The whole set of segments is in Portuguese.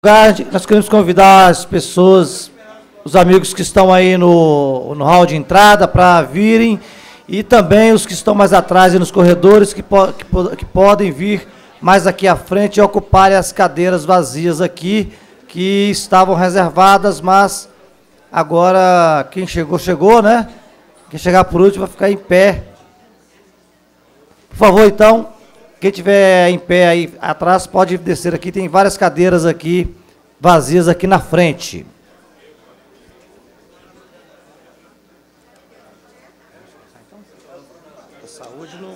Nós queremos convidar as pessoas, os amigos que estão aí no hall de entrada para virem, e também os que estão mais atrás e nos corredores que podem vir mais aqui à frente e ocuparem as cadeiras vazias aqui, que estavam reservadas, mas agora quem chegou, chegou, né? Quem chegar por último vai ficar em pé. Por favor, então, quem estiver em pé aí atrás pode descer aqui, tem várias cadeiras aqui, vazias aqui na frente. A saúde não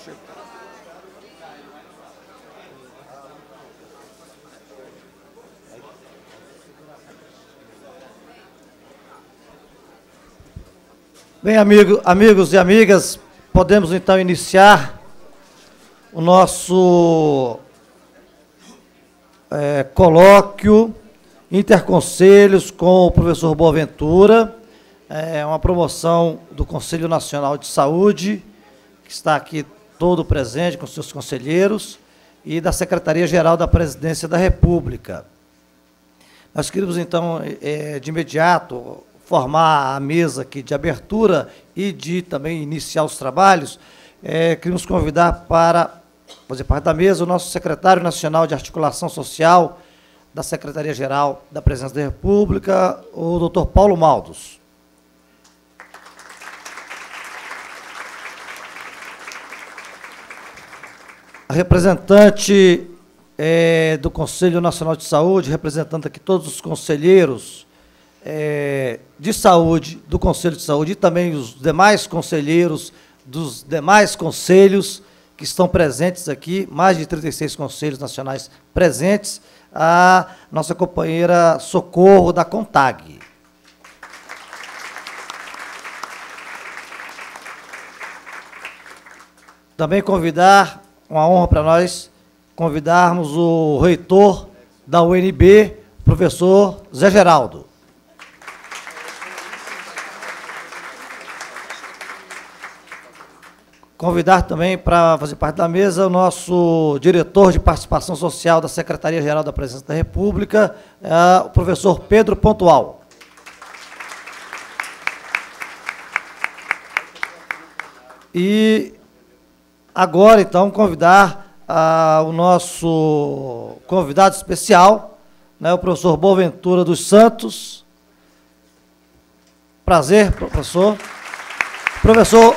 chega. Bem, amigos e amigas, podemos então iniciar o nosso colóquio Interconselhos com o professor Boaventura. É uma promoção do Conselho Nacional de Saúde, que está aqui todo presente com seus conselheiros, e da Secretaria-Geral da Presidência da República. Nós queríamos, então, de imediato, formar a mesa aqui de abertura e de também iniciar os trabalhos. Queríamos convidar para fazer parte da mesa o nosso secretário nacional de articulação social da Secretaria-Geral da Presidência da República, o doutor Paulo Maldos. A representante do Conselho Nacional de Saúde, representando aqui todos os conselheiros de saúde, do Conselho de Saúde, e também os demais conselheiros dos demais conselhos que estão presentes aqui, mais de 36 conselhos nacionais presentes, a nossa companheira Socorro da CONTAG. Também convidar, uma honra para nós, convidarmos o reitor da UNB, professor Zé Geraldo. Convidar também para fazer parte da mesa o nosso diretor de participação social da Secretaria-Geral da Presidência da República, o professor Pedro Pontual. E agora, então, convidar o nosso convidado especial, né, o professor Boaventura dos Santos. Prazer, professor. Professor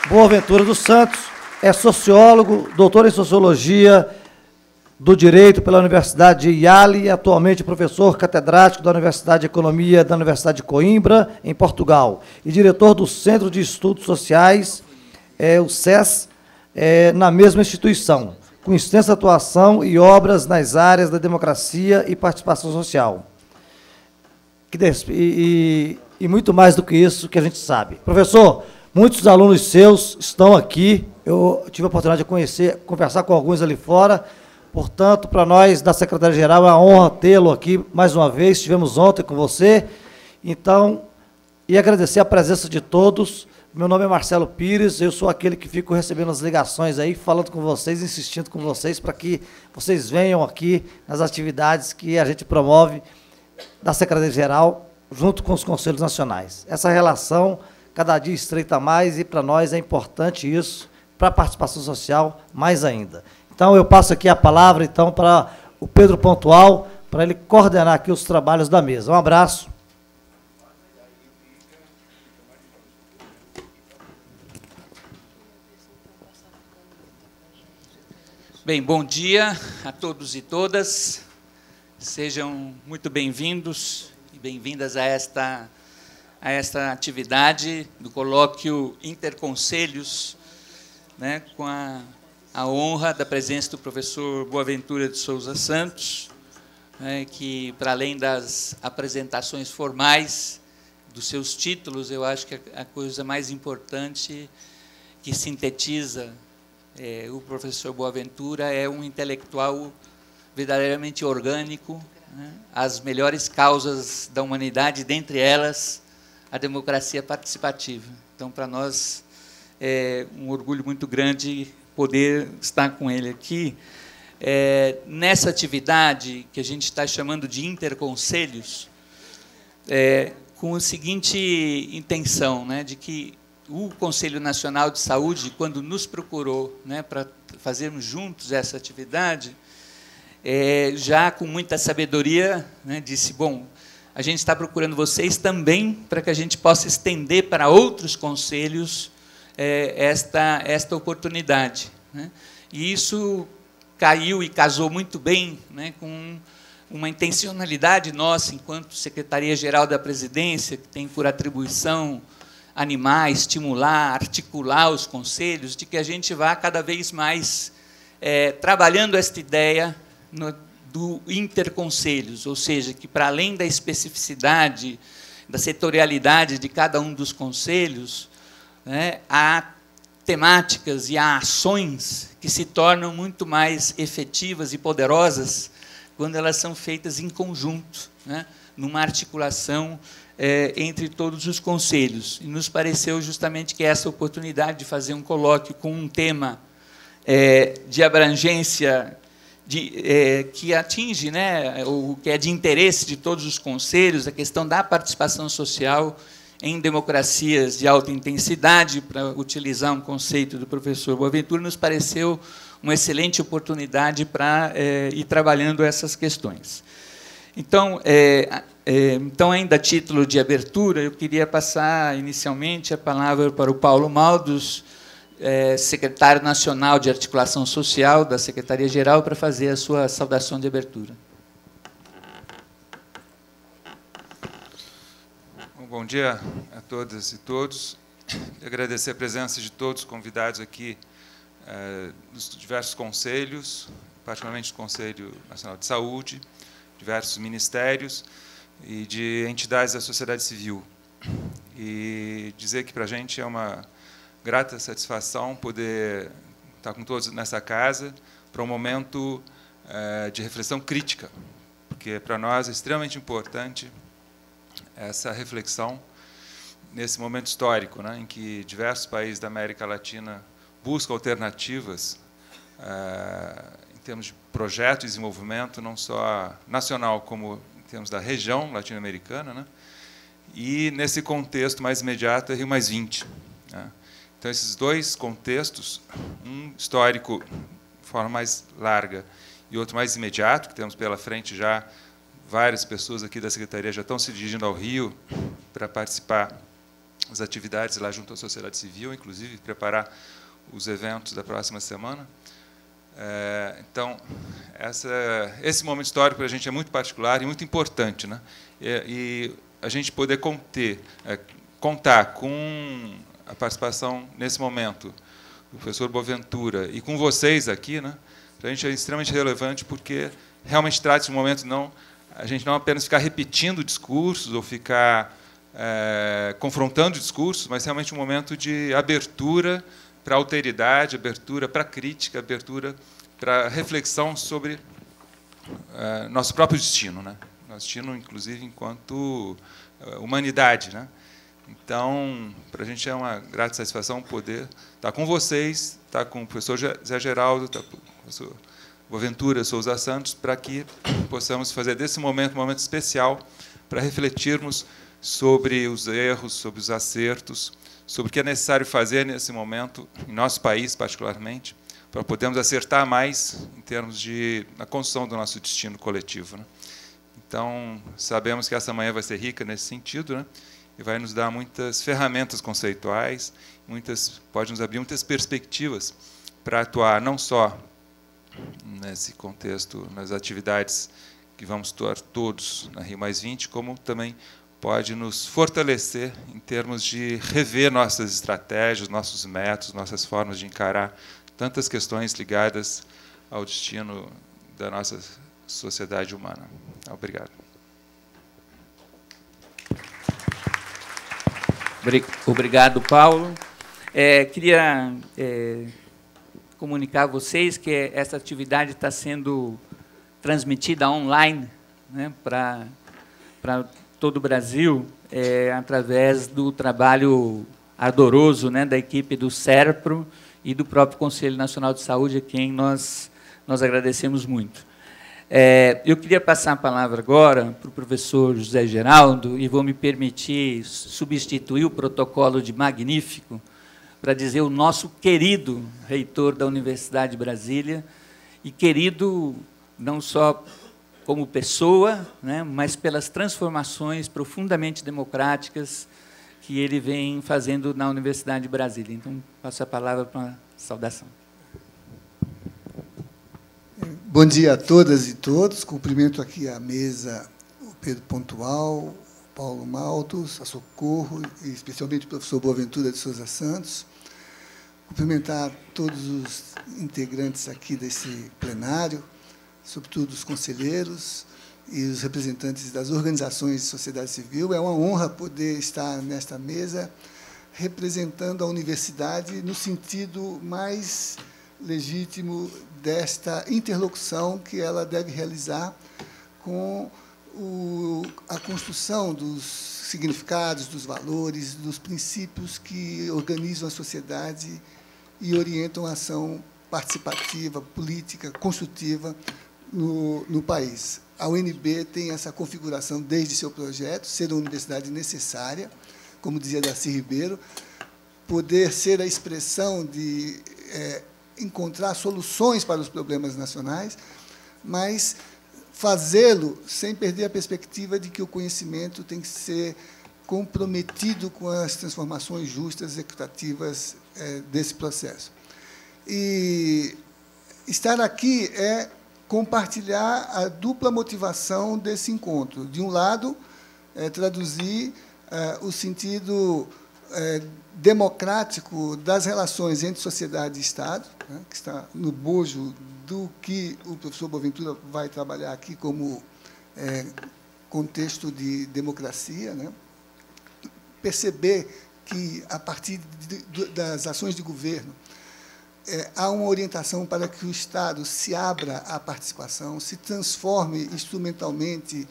Boaventura dos Santos é sociólogo, doutor em Sociologia do Direito pela Universidade de Yale, atualmente professor catedrático da Universidade de Economia da Universidade de Coimbra, em Portugal, e diretor do Centro de Estudos Sociais, o SES, na mesma instituição, com extensa atuação e obras nas áreas da democracia e participação social. E muito mais do que isso que a gente sabe. Professor, muitos alunos seus estão aqui, eu tive a oportunidade de conversar com alguns ali fora, portanto, para nós da Secretaria-Geral é uma honra tê-lo aqui mais uma vez, estivemos ontem com você, então, e agradecer a presença de todos. Meu nome é Marcelo Pires, eu sou aquele que fico recebendo as ligações aí, falando com vocês, insistindo com vocês, para que vocês venham aqui nas atividades que a gente promove da Secretaria-Geral, junto com os Conselhos Nacionais. Essa relação cada dia estreita mais, e para nós é importante isso, para a participação social mais ainda. Então, eu passo aqui a palavra, então, para o Pedro Pontual, para ele coordenar aqui os trabalhos da mesa. Um abraço. Bem, bom dia a todos e todas. Sejam muito bem-vindos e bem-vindas a esta atividade do colóquio Interconselhos, né, com a honra da presença do professor Boaventura de Souza Santos, né, que, para além das apresentações formais dos seus títulos, eu acho que a coisa mais importante que sintetiza o professor Boaventura é um intelectual verdadeiramente orgânico, né, as melhores causas da humanidade, dentre elas a democracia participativa. Então, para nós, é um orgulho muito grande poder estar com ele aqui, nessa atividade que a gente está chamando de interconselhos, com a seguinte intenção, né, de que o Conselho Nacional de Saúde, quando nos procurou, né, para fazermos juntos essa atividade, já com muita sabedoria, né, disse, bom, a gente está procurando vocês também para que a gente possa estender para outros conselhos esta oportunidade, né? E isso caiu e casou muito bem, né, com uma intencionalidade nossa, enquanto Secretaria-Geral da Presidência, que tem por atribuição animar, estimular, articular os conselhos, de que a gente vá cada vez mais trabalhando esta ideia do interconselhos, ou seja, que, para além da especificidade, da setorialidade de cada um dos conselhos, né, há temáticas e há ações que se tornam muito mais efetivas e poderosas quando elas são feitas em conjunto, né, numa articulação entre todos os conselhos. E nos pareceu justamente que essa oportunidade de fazer um colóquio com um tema de abrangência que atinge, né, o que é de interesse de todos os conselhos, a questão da participação social em democracias de alta intensidade, para utilizar um conceito do professor Boaventura, nos pareceu uma excelente oportunidade para ir trabalhando essas questões. Então, ainda a título de abertura, eu queria passar inicialmente a palavra para o Paulo Maldos, secretário nacional de Articulação Social da Secretaria-Geral, para fazer a sua saudação de abertura. Bom dia a todas e todos. Quero agradecer a presença de todos os convidados aqui dos diversos conselhos, particularmente do Conselho Nacional de Saúde, diversos ministérios e de entidades da sociedade civil. E dizer que, para a gente, é uma grata satisfação poder estar com todos nessa casa para um momento de reflexão crítica, porque, para nós, é extremamente importante essa reflexão nesse momento histórico, né, em que diversos países da América Latina buscam alternativas em termos de projeto de desenvolvimento, não só nacional, como em termos da região latino-americana, né, e, nesse contexto mais imediato, é Rio+20. Né. Então, esses dois contextos, um histórico de forma mais larga e outro mais imediato, que temos pela frente já várias pessoas aqui da Secretaria já estão se dirigindo ao Rio para participar das atividades lá junto à sociedade civil, inclusive preparar os eventos da próxima semana. Então, esse momento histórico para a gente é muito particular e muito importante, né? E a gente poder contar com a participação, nesse momento, do professor Boaventura e com vocês aqui, né? Para a gente é extremamente relevante, porque realmente trata-se de um momento a gente não apenas ficar repetindo discursos ou ficar confrontando discursos, mas realmente um momento de abertura para a alteridade, abertura para a crítica, abertura para a reflexão sobre nosso próprio destino, né? Nosso destino, inclusive, enquanto humanidade, né? Então, para a gente é uma grata satisfação poder estar com vocês, estar com o professor Zé Geraldo, estar com o professor Boaventura Souza Santos, para que possamos fazer desse momento um momento especial para refletirmos sobre os erros, sobre os acertos, sobre o que é necessário fazer nesse momento, em nosso país particularmente, para podermos acertar mais em termos na construção do nosso destino coletivo, né? Então, sabemos que essa manhã vai ser rica nesse sentido, né? E vai nos dar muitas ferramentas conceituais, pode nos abrir muitas perspectivas para atuar não só nesse contexto, nas atividades que vamos atuar todos na Rio+20, como também pode nos fortalecer em termos de rever nossas estratégias, nossos métodos, nossas formas de encarar tantas questões ligadas ao destino da nossa sociedade humana. Obrigado. Obrigado, Paulo. Queria comunicar a vocês que essa atividade está sendo transmitida online, né, para todo o Brasil, através do trabalho ardoroso, né, da equipe do SERPRO e do próprio Conselho Nacional de Saúde, a quem nós nós agradecemos muito. Eu queria passar a palavra agora para o professor José Geraldo, e vou me permitir substituir o protocolo de magnífico para dizer o nosso querido reitor da Universidade de Brasília, e querido não só como pessoa, né, mas pelas transformações profundamente democráticas que ele vem fazendo na Universidade de Brasília. Então, passo a palavra para a saudação. Bom dia a todas e todos. Cumprimento aqui a mesa, o Pedro Pontual, o Paulo Maltos, a Socorro, e especialmente o professor Boaventura de Souza Santos. Cumprimentar todos os integrantes aqui desse plenário, sobretudo os conselheiros e os representantes das organizações de sociedade civil. É uma honra poder estar nesta mesa representando a universidade no sentido mais legítimo desta interlocução que ela deve realizar com a construção dos significados, dos valores, dos princípios que organizam a sociedade e orientam a ação participativa, política, construtiva no país. A UNB tem essa configuração desde seu projeto, ser uma universidade necessária, como dizia Darcy Ribeiro, poder ser a expressão de encontrar soluções para os problemas nacionais, mas fazê-lo sem perder a perspectiva de que o conhecimento tem que ser comprometido com as transformações justas e equitativas desse processo. E estar aqui é compartilhar a dupla motivação desse encontro. De um lado, traduzir o sentido democrático das relações entre sociedade e Estado, né, que está no bojo do que o professor Boaventura vai trabalhar aqui como contexto de democracia, né? Perceber que, a partir das ações de governo, há uma orientação para que o Estado se abra à participação, se transforme instrumentalmente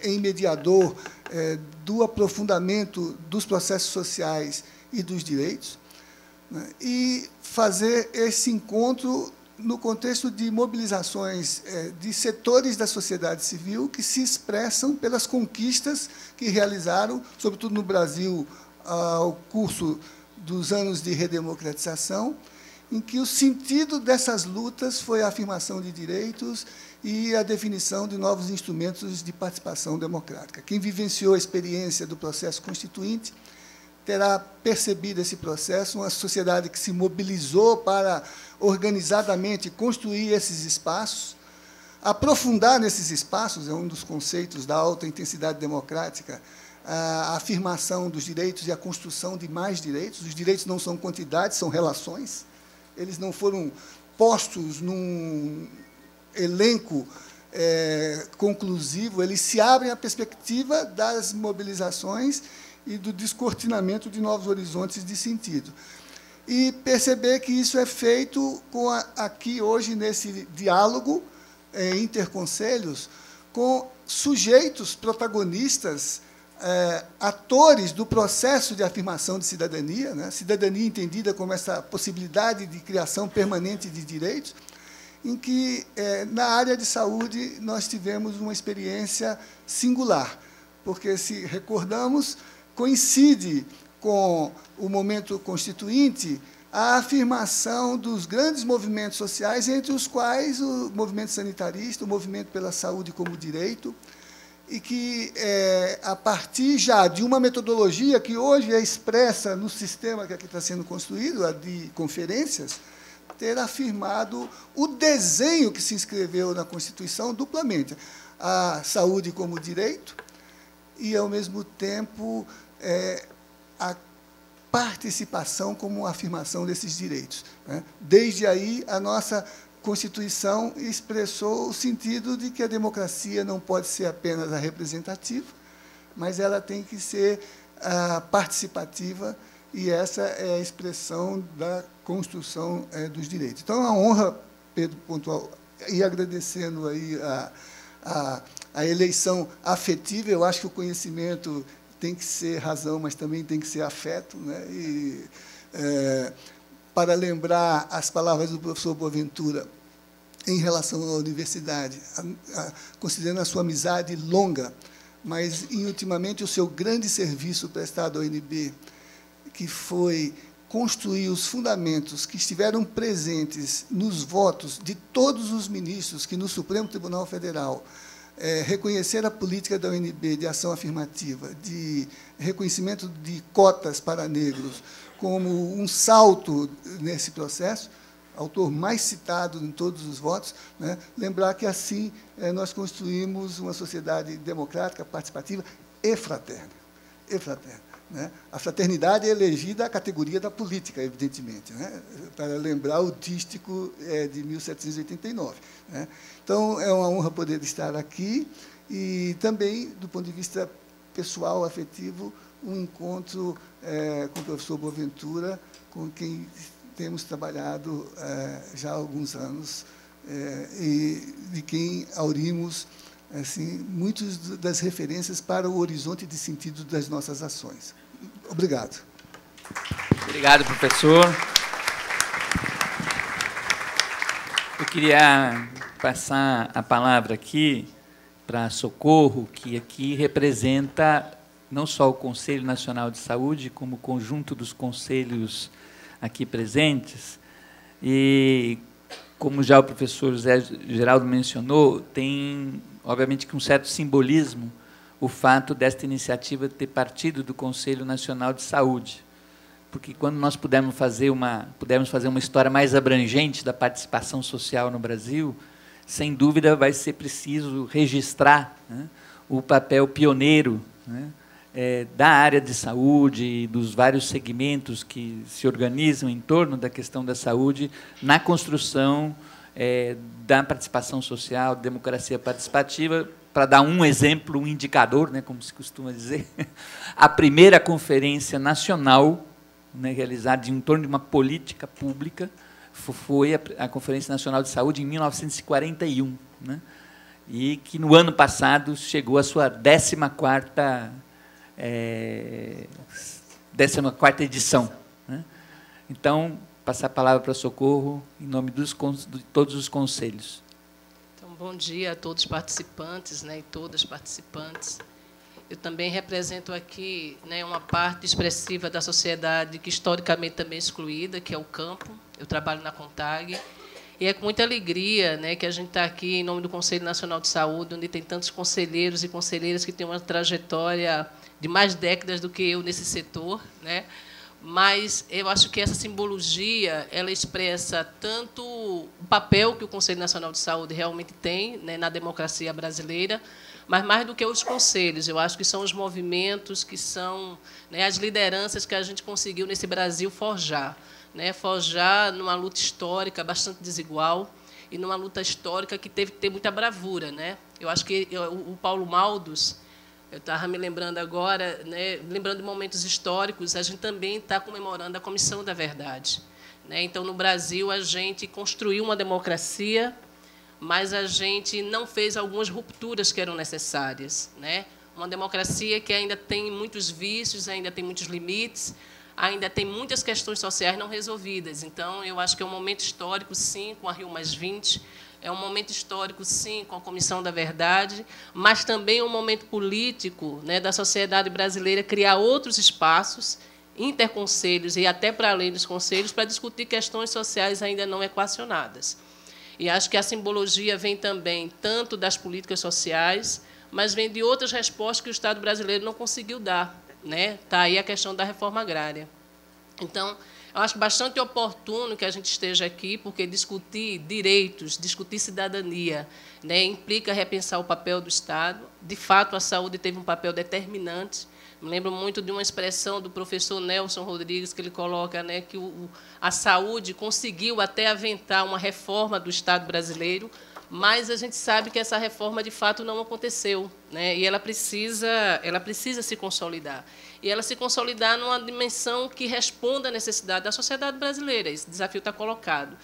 em mediador do aprofundamento dos processos sociais e dos direitos, né, e fazer esse encontro no contexto de mobilizações de setores da sociedade civil que se expressam pelas conquistas que realizaram, sobretudo no Brasil, ao curso dos anos de redemocratização, em que o sentido dessas lutas foi a afirmação de direitos e a definição de novos instrumentos de participação democrática. Quem vivenciou a experiência do processo constituinte terá percebido esse processo, uma sociedade que se mobilizou para organizadamente construir esses espaços, aprofundar nesses espaços, é um dos conceitos da alta intensidade democrática, a afirmação dos direitos e a construção de mais direitos. Os direitos não são quantidades, são relações. Eles não foram postos num elenco conclusivo, eles se abrem à perspectiva das mobilizações e do descortinamento de novos horizontes de sentido. E perceber que isso é feito aqui, hoje, nesse diálogo interconselhos, com sujeitos protagonistas, atores do processo de afirmação de cidadania, né? Cidadania entendida como essa possibilidade de criação permanente de direitos, em que, na área de saúde, nós tivemos uma experiência singular, porque, se recordamos, coincide com o momento constituinte a afirmação dos grandes movimentos sociais, entre os quais o movimento sanitarista, o movimento pela saúde como direito, e que, a partir já de uma metodologia que hoje é expressa no sistema que aqui está sendo construído, a de conferências, ter afirmado o desenho que se inscreveu na Constituição duplamente, a saúde como direito e, ao mesmo tempo, a participação como afirmação desses direitos, né? Desde aí, a nossa Constituição expressou o sentido de que a democracia não pode ser apenas a representativa, mas ela tem que ser participativa, e essa é a expressão da construção dos direitos. Então, é uma honra, Pedro Pontual, e agradecendo aí a eleição afetiva. Eu acho que o conhecimento tem que ser razão, mas também tem que ser afeto, né? E, para lembrar as palavras do professor Boaventura, em relação à universidade, considerando a sua amizade longa, mas, intimamente, o seu grande serviço prestado ao UNB, que foi construir os fundamentos que estiveram presentes nos votos de todos os ministros que, no Supremo Tribunal Federal, reconhecer a política da UNB de ação afirmativa, de reconhecimento de cotas para negros, como um salto nesse processo, autor mais citado em todos os votos, né? Lembrar que, assim, nós construímos uma sociedade democrática, participativa e fraterna. Né? A fraternidade é elegida à categoria da política, evidentemente, né? Para lembrar o dístico de 1789. Né? Então, é uma honra poder estar aqui e também, do ponto de vista pessoal, afetivo, um encontro com o professor Boaventura, com quem temos trabalhado já há alguns anos e de quem aurimos assim, muitas das referências para o horizonte de sentido das nossas ações. Obrigado. Obrigado, professor. Eu queria passar a palavra aqui para Socorro, que aqui representa não só o Conselho Nacional de Saúde, como o conjunto dos conselhos aqui presentes. E, como já o professor José Geraldo mencionou, tem, obviamente, que um certo simbolismo o fato desta iniciativa ter partido do Conselho Nacional de Saúde, porque quando nós pudermos fazer uma história mais abrangente da participação social no Brasil, sem dúvida vai ser preciso registrar, né, o papel pioneiro, né, da área de saúde e dos vários segmentos que se organizam em torno da questão da saúde na construção da participação social, democracia participativa. Para dar um exemplo, um indicador, né, como se costuma dizer, a primeira conferência nacional, né, realizada em torno de uma política pública foi a Conferência Nacional de Saúde em 1941, né, e que, no ano passado, chegou à sua 14ª edição. Né? Então, passar a palavra para Socorro, em nome de todos os conselhos. Então, bom dia a todos os participantes, né, e todas participantes. Eu também represento aqui, né, uma parte expressiva da sociedade que, historicamente, também é excluída, que é o campo. Eu trabalho na CONTAG. E é com muita alegria, né, que a gente está aqui em nome do Conselho Nacional de Saúde, onde tem tantos conselheiros e conselheiras que têm uma trajetória de mais décadas do que eu nesse setor, né? Mas eu acho que essa simbologia ela expressa tanto o papel que o Conselho Nacional de Saúde realmente tem, né, na democracia brasileira, mas mais do que os conselhos, eu acho que são os movimentos, que são, né, as lideranças que a gente conseguiu nesse Brasil forjar, né, forjar numa luta histórica bastante desigual e numa luta histórica que teve que ter muita bravura, né? Eu acho que o Paulo Maldos, eu estava me lembrando agora, né, lembrando de momentos históricos, a gente também está comemorando a Comissão da Verdade, né? Então, no Brasil, a gente construiu uma democracia, mas a gente não fez algumas rupturas que eram necessárias, né? Uma democracia que ainda tem muitos vícios, ainda tem muitos limites, ainda tem muitas questões sociais não resolvidas. Então, eu acho que é um momento histórico, sim, com a Rio+20, é um momento histórico, sim, com a Comissão da Verdade, mas também um momento político, né, da sociedade brasileira criar outros espaços, interconselhos e até para além dos conselhos, para discutir questões sociais ainda não equacionadas. E acho que a simbologia vem também tanto das políticas sociais, mas vem de outras respostas que o Estado brasileiro não conseguiu dar, né? Está aí a questão da reforma agrária. Então, eu acho bastante oportuno que a gente esteja aqui, porque discutir direitos, discutir cidadania, né, implica repensar o papel do Estado. De fato, a saúde teve um papel determinante. Me lembro muito de uma expressão do professor Nelson Rodrigues, que ele coloca, né, que a saúde conseguiu até aventar uma reforma do Estado brasileiro, mas a gente sabe que essa reforma, de fato, não aconteceu, né? E ela precisa se consolidar. E ela se consolidar numa dimensão que responda à necessidade da sociedade brasileira. Esse desafio está colocado.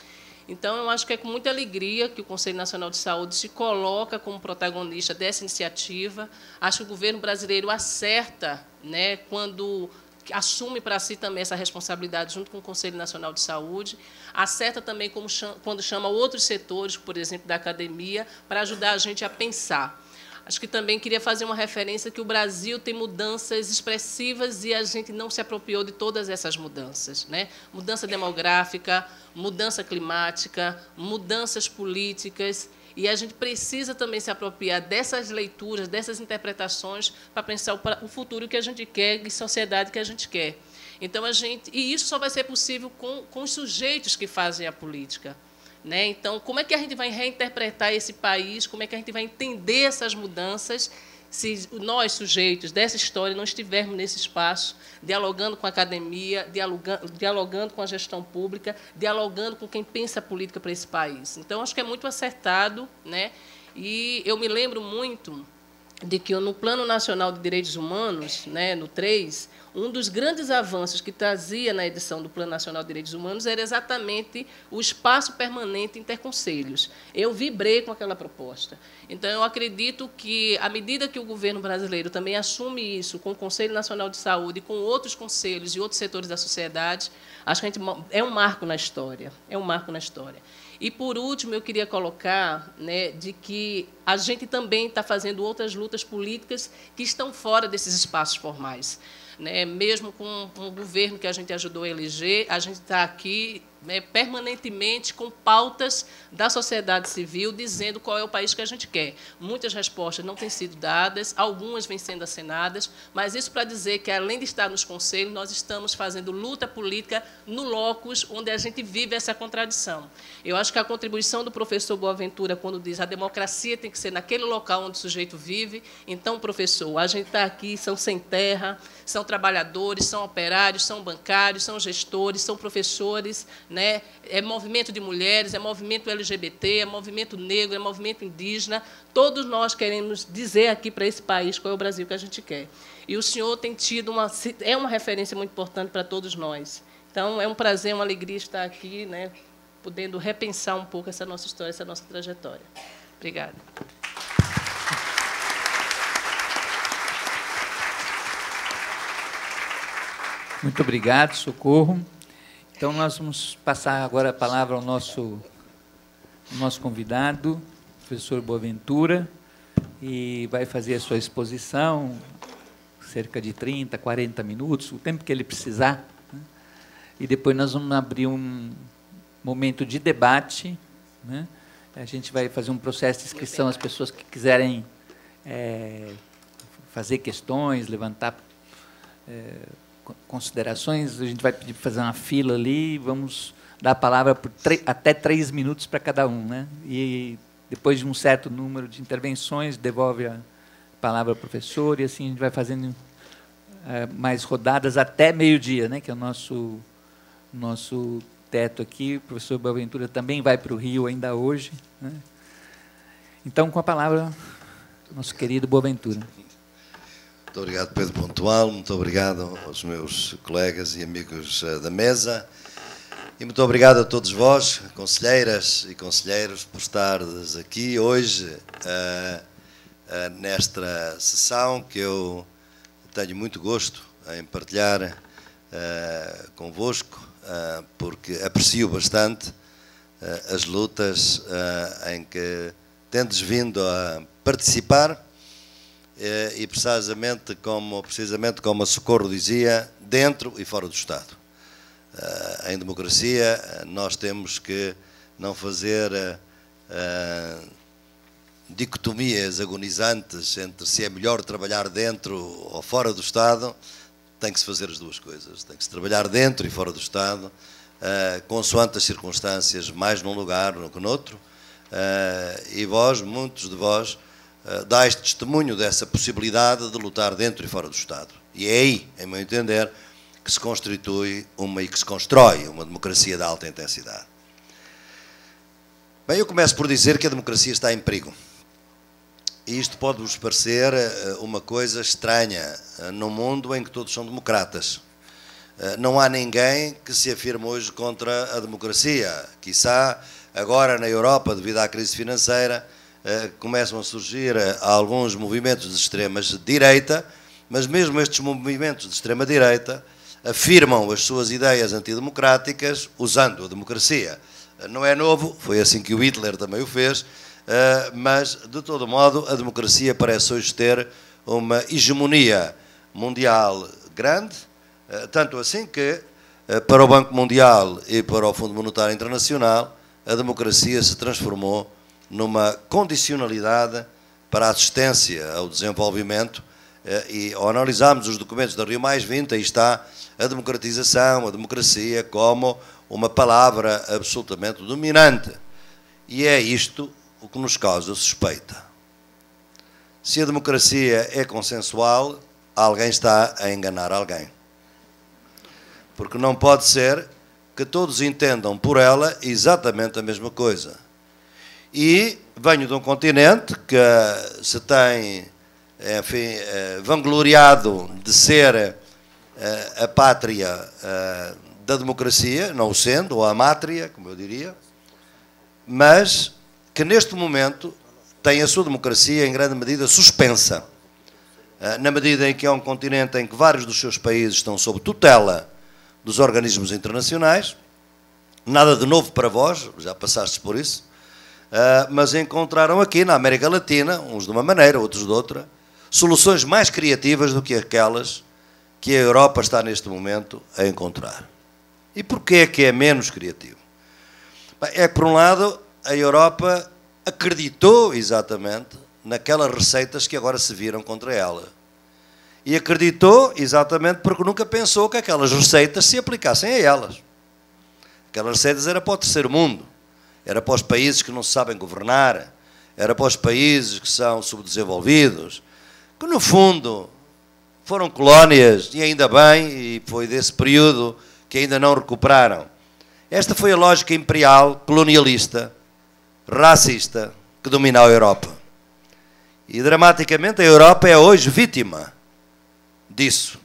Então, eu acho que é com muita alegria que o Conselho Nacional de Saúde se coloca como protagonista dessa iniciativa. Acho que o governo brasileiro acerta, né, quando assume para si também essa responsabilidade junto com o Conselho Nacional de Saúde, acerta também quando chama outros setores, por exemplo, da academia, para ajudar a gente a pensar. Acho que também queria fazer uma referência que o Brasil tem mudanças expressivas e a gente não se apropriou de todas essas mudanças, né? Mudança demográfica, mudança climática, mudanças políticas, e a gente precisa também se apropriar dessas leituras, dessas interpretações, para pensar o futuro que a gente quer e sociedade que a gente quer. Então, e isso só vai ser possível com os sujeitos que fazem a política. Né? Então, como é que a gente vai reinterpretar esse país, como é que a gente vai entender essas mudanças se nós, sujeitos dessa história, não estivermos nesse espaço, dialogando com a academia, dialogando com a gestão pública, dialogando com quem pensa a política para esse país. Então, acho que é muito acertado, né? E eu me lembro muito de que no Plano Nacional de Direitos Humanos, né, no 3, um dos grandes avanços que trazia na edição do Plano Nacional de Direitos Humanos era exatamente o espaço permanente interconselhos. Eu vibrei com aquela proposta. Então, eu acredito que, à medida que o governo brasileiro também assume isso com o Conselho Nacional de Saúde, com outros conselhos e outros setores da sociedade, acho que é um marco na história. É um marco na história. E, por último, eu queria colocar, né, de que a gente também está fazendo outras lutas políticas que estão fora desses espaços formais. Né? Mesmo com o governo que a gente ajudou a eleger, a gente está aqui, né, permanentemente com pautas da sociedade civil dizendo qual é o país que a gente quer. Muitas respostas não têm sido dadas, algumas vêm sendo acenadas, mas isso para dizer que, além de estar nos conselhos, nós estamos fazendo luta política no locus onde a gente vive essa contradição. Eu acho que a contribuição do professor Boaventura, quando diz a democracia tem que ser naquele local onde o sujeito vive, então, professor, a gente está aqui, são sem terra, são trabalhadores, são operários, são bancários, são gestores, são professores, né? É movimento de mulheres, é movimento LGBT, é movimento negro, é movimento indígena. Todos nós queremos dizer aqui para esse país qual é o Brasil que a gente quer. E o senhor tem tido é uma referência muito importante para todos nós. Então, é um prazer, uma alegria estar aqui, né, podendo repensar um pouco essa nossa história, essa nossa trajetória. Obrigada. Muito obrigado, Socorro. Então, nós vamos passar agora a palavra ao nosso convidado, professor Boaventura, e vai fazer a sua exposição, cerca de 30, 40 minutos, o tempo que ele precisar, né? E depois nós vamos abrir um momento de debate, né? A gente vai fazer um processo de inscrição, as pessoas que quiserem fazer questões, levantar considerações, a gente vai pedir para fazer uma fila ali, vamos dar a palavra por até 3 minutos para cada um, né? E depois de um certo número de intervenções, devolve a palavra ao professor, e assim a gente vai fazendo mais rodadas até meio-dia, né? Que é o nosso teto aqui. O professor Boaventura também vai para o Rio ainda hoje, né? Então, com a palavra, nosso querido Boaventura. Muito obrigado, Pedro Pontual, muito obrigado aos meus colegas e amigos da mesa, e muito obrigado a todos vós, conselheiras e conselheiros, por estares aqui hoje, nesta sessão que eu tenho muito gosto em partilhar convosco, porque aprecio bastante as lutas em que tendes vindo a participar, e precisamente como a Socorro dizia, dentro e fora do Estado. Em democracia, nós temos que não fazer dicotomias agonizantes entre se é melhor trabalhar dentro ou fora do Estado. Tem que se fazer as duas coisas, tem que se trabalhar dentro e fora do Estado, consoante as circunstâncias, mais num lugar do que noutro, e vós, muitos de vós, dais testemunho dessa possibilidade de lutar dentro e fora do Estado. E é aí, em meu entender, que se constitui e que se constrói uma democracia de alta intensidade. Bem, eu começo por dizer que a democracia está em perigo. E isto pode-vos parecer uma coisa estranha num mundo em que todos são democratas. Não há ninguém que se afirme hoje contra a democracia. Quiçá, agora na Europa, devido à crise financeira, começam a surgir alguns movimentos de extrema direita, mas mesmo estes movimentos de extrema direita afirmam as suas ideias antidemocráticas usando a democracia. Não é novo, foi assim que o Hitler também o fez, mas, de todo modo, a democracia parece hoje ter uma hegemonia mundial grande, tanto assim que, para o Banco Mundial e para o Fundo Monetário Internacional, a democracia se transformou numa condicionalidade para a assistência ao desenvolvimento, e ao analisarmos os documentos da Rio+20, aí está a democratização, a democracia como uma palavra absolutamente dominante. E é isto o que nos causa suspeita. Se a democracia é consensual, alguém está a enganar alguém. Porque não pode ser que todos entendam por ela exatamente a mesma coisa. E venho de um continente que se tem, enfim, vangloriado de ser a pátria da democracia, não o sendo, ou a mátria, como eu diria, mas que neste momento tem a sua democracia em grande medida suspensa, na medida em que é um continente em que vários dos seus países estão sob tutela dos organismos internacionais. Nada de novo para vós, já passastes por isso, mas encontraram aqui na América Latina, uns de uma maneira, outros de outra, soluções mais criativas do que aquelas que a Europa está neste momento a encontrar. E porquê é que é menos criativo? Bem, é que, por um lado, a Europa acreditou exatamente naquelas receitas que agora se viram contra ela. E acreditou exatamente porque nunca pensou que aquelas receitas se aplicassem a elas. Aquelas receitas eram para o terceiro mundo, era para os países que não se sabem governar, era para os países que são subdesenvolvidos, que no fundo foram colónias, e ainda bem, e foi desse período que ainda não recuperaram. Esta foi a lógica imperial, colonialista, racista, que domina a Europa. E, dramaticamente, a Europa é hoje vítima disso.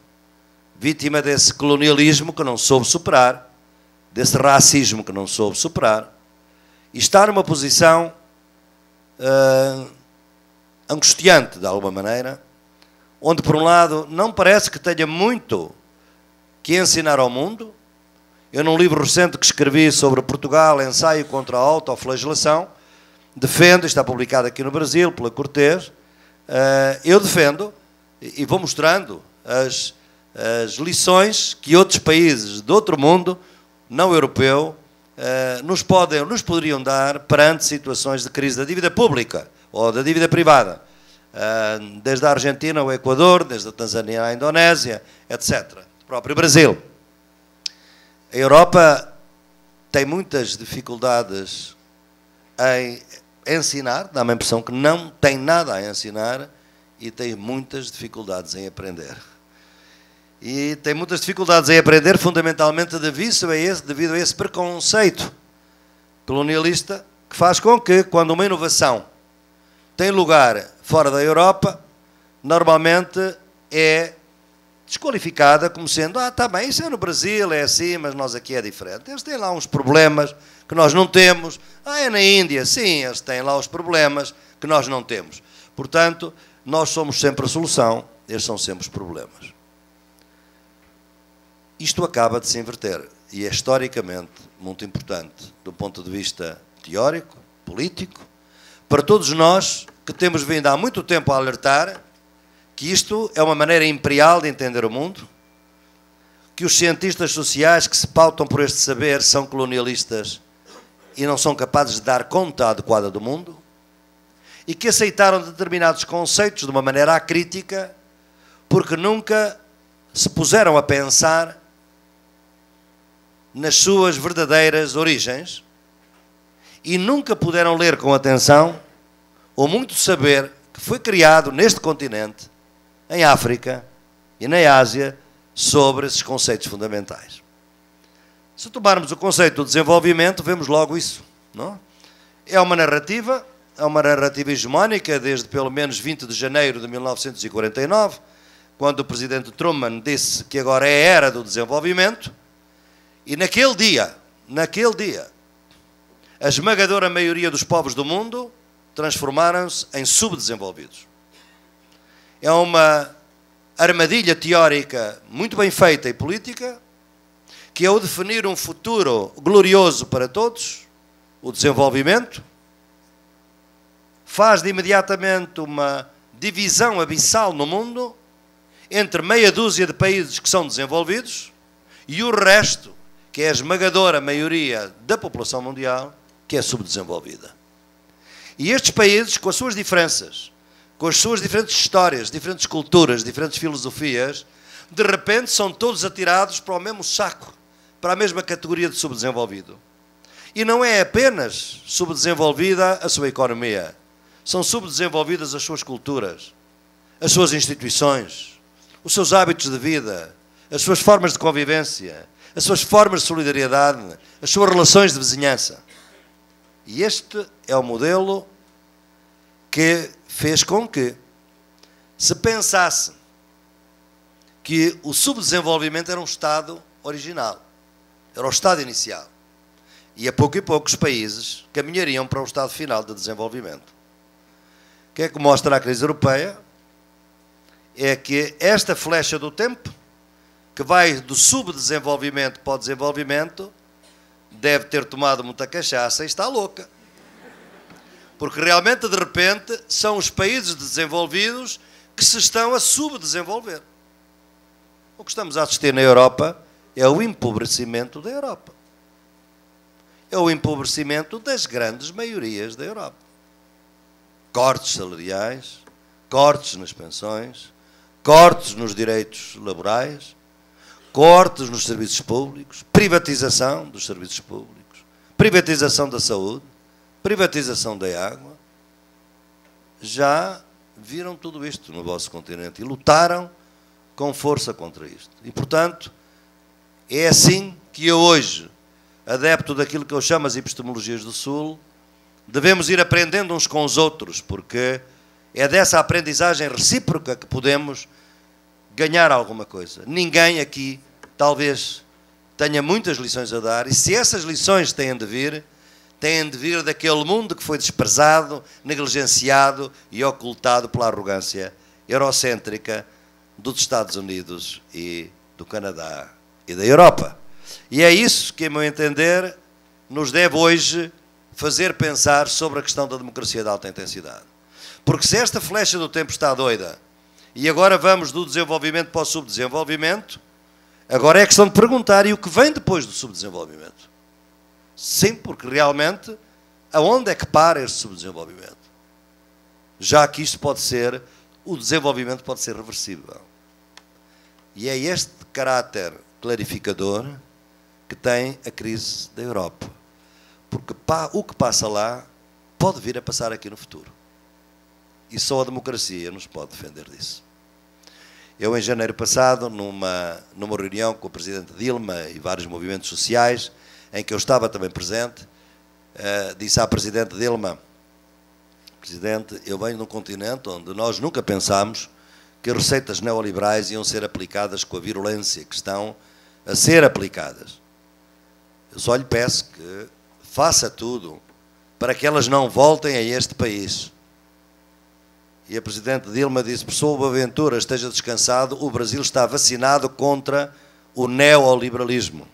Vítima desse colonialismo que não soube superar, desse racismo que não soube superar, e está numa posição angustiante, de alguma maneira, onde, por um lado, não parece que tenha muito que ensinar ao mundo. Eu, num livro recente que escrevi sobre Portugal, ensaio contra a autoflagelação, defendo, está publicado aqui no Brasil, pela Cortês, eu defendo e vou mostrando as lições que outros países de outro mundo, não europeu, nos poderiam dar perante situações de crise da dívida pública ou da dívida privada. Desde a Argentina ao Equador, desde a Tanzânia à Indonésia, etc. O próprio Brasil. A Europa tem muitas dificuldades em ensinar, dá-me a impressão que não tem nada a ensinar, e tem muitas dificuldades em aprender. E tem muitas dificuldades em aprender, fundamentalmente devido a esse preconceito colonialista, que faz com que, quando uma inovação tem lugar fora da Europa, normalmente é desqualificada como sendo, está bem, isso é no Brasil, é assim, mas nós aqui é diferente. Eles têm lá uns problemas que nós não temos. É na Índia, sim, eles têm lá os problemas que nós não temos. Portanto, nós somos sempre a solução, eles são sempre os problemas. Isto acaba de se inverter e é historicamente muito importante do ponto de vista teórico, político, para todos nós que temos vindo há muito tempo a alertar que isto é uma maneira imperial de entender o mundo, que os cientistas sociais que se pautam por este saber são colonialistas e não são capazes de dar conta adequada do mundo, e que aceitaram determinados conceitos de uma maneira acrítica porque nunca se puseram a pensar nas suas verdadeiras origens e nunca puderam ler com atenção o muito saber que foi criado neste continente, em África e na Ásia, sobre esses conceitos fundamentais. Se tomarmos o conceito do desenvolvimento, vemos logo isso, não? É uma narrativa hegemónica desde pelo menos 20 de janeiro de 1949, quando o presidente Truman disse que agora é a era do desenvolvimento, e naquele dia, a esmagadora maioria dos povos do mundo transformaram-se em subdesenvolvidos. É uma armadilha teórica muito bem feita e política, que é o definir um futuro glorioso para todos, o desenvolvimento, faz de imediatamente uma divisão abissal no mundo entre meia dúzia de países que são desenvolvidos e o resto, que é a esmagadora maioria da população mundial, que é subdesenvolvida. E estes países, com as suas diferenças, com as suas diferentes histórias, diferentes culturas, diferentes filosofias, de repente são todos atirados para o mesmo saco, para a mesma categoria de subdesenvolvido. E não é apenas subdesenvolvida a sua economia, são subdesenvolvidas as suas culturas, as suas instituições, os seus hábitos de vida, as suas formas de convivência, as suas formas de solidariedade, as suas relações de vizinhança. E este é o modelo que fez com que se pensasse que o subdesenvolvimento era um estado original, era o estado inicial. E a pouco e pouco os países caminhariam para o estado final de desenvolvimento. O que é que mostra a crise europeia? É que esta flecha do tempo, que vai do subdesenvolvimento para o desenvolvimento, deve ter tomado muita cachaça e está louca. Porque realmente, de repente, são os países desenvolvidos que se estão a subdesenvolver. O que estamos a assistir na Europa é o empobrecimento da Europa. É o empobrecimento das grandes maiorias da Europa. Cortes salariais, cortes nas pensões, cortes nos direitos laborais, cortes nos serviços públicos, privatização dos serviços públicos, privatização da saúde, privatização da água. Já viram tudo isto no vosso continente e lutaram com força contra isto. E, portanto, é assim que eu hoje, adepto daquilo que eu chamo as epistemologias do Sul, devemos ir aprendendo uns com os outros, porque é dessa aprendizagem recíproca que podemos ganhar alguma coisa. Ninguém aqui, talvez, tenha muitas lições a dar, e se essas lições têm de vir daquele mundo que foi desprezado, negligenciado e ocultado pela arrogância eurocêntrica dos Estados Unidos e do Canadá e da Europa. E é isso que, a meu entender, nos deve hoje fazer pensar sobre a questão da democracia de alta intensidade. Porque se esta flecha do tempo está doida e agora vamos do desenvolvimento para o subdesenvolvimento, agora é questão de perguntar, e o que vem depois do subdesenvolvimento? Sim, porque realmente, aonde é que para este subdesenvolvimento? Já que isto pode ser, o desenvolvimento pode ser reversível. E é este caráter clarificador que tem a crise da Europa. Porque o que passa lá pode vir a passar aqui no futuro. E só a democracia nos pode defender disso. Eu, em janeiro passado, numa reunião com o Presidente Dilma e vários movimentos sociais, em que eu estava também presente, disse à Presidente Dilma: Presidente, eu venho de um continente onde nós nunca pensámos que receitas neoliberais iam ser aplicadas com a virulência que estão a ser aplicadas. Eu só lhe peço que faça tudo para que elas não voltem a este país. E a Presidente Dilma disse: Professor Boaventura, esteja descansado, o Brasil está vacinado contra o neoliberalismo.